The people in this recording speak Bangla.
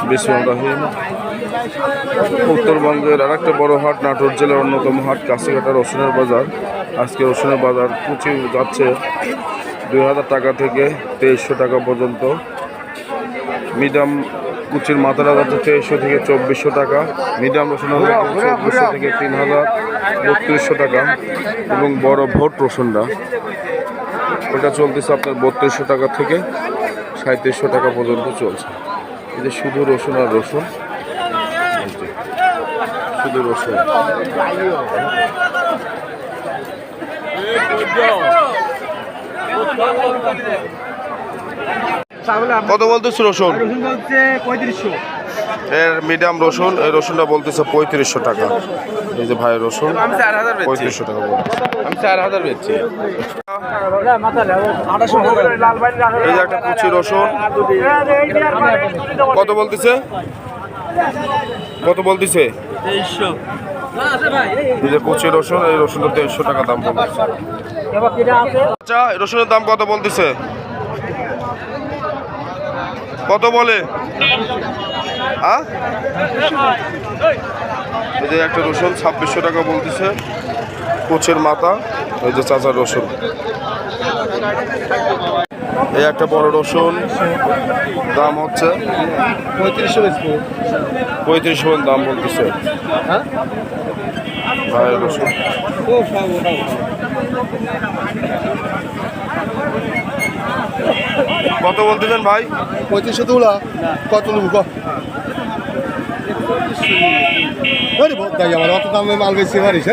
বিসমিল্লাহির রহিম। উত্তরবঙ্গের আর একটা বড় হাট, নাটোর জেলার অন্যতম হাট কাছিকাটা রসুনের বাজার। আজকে রসুনের বাজার কুচি যাচ্ছে 2000 টাকা থেকে 2300 টাকা পর্যন্ত। মিডিয়াম কুচির মাথাটা যাচ্ছে 2300 থেকে 2400 টাকা। মিডিয়াম রসুনের 2400 থেকে 3000 টাকা এবং বড় ভোট রসুনটা ওটা চলতেছে আপনার 3200 টাকা থেকে 3700 টাকা পর্যন্ত চলছে। এই যে শুধু রসুন আর রসুন, শুধু রসুন। কত বলতেছে রসুন? এর মিডিয়াম রসুন, এই রসুনটা বলতেছে 3500 টাকা। এই যে ভাই রসুন 3500 টাকা বলতেছে। আমি 4000 বেচছি। এই যে একটা কুচি রসুন কত বলতেছে? কত বলতেছে? 2300। এই যে কুচি রসুন, এই রসুনটা 2300 টাকা দাম বলতেছে। আচ্ছা, এই রসুনের দাম কত বলতেছে? কত বলে? এই যে একটা রসুন 2600 টাকা বলতেছে, কুচের মাথা। এই যে চাচার রসুন, এই একটা বড় রসুন দাম হচ্ছে 3500 দাম বলতেছে ভাই রসুন। কত বলতেছেন ভাই? 3500 তোলা কত নেব? আমার অত দামে মাল বেশি পারিস।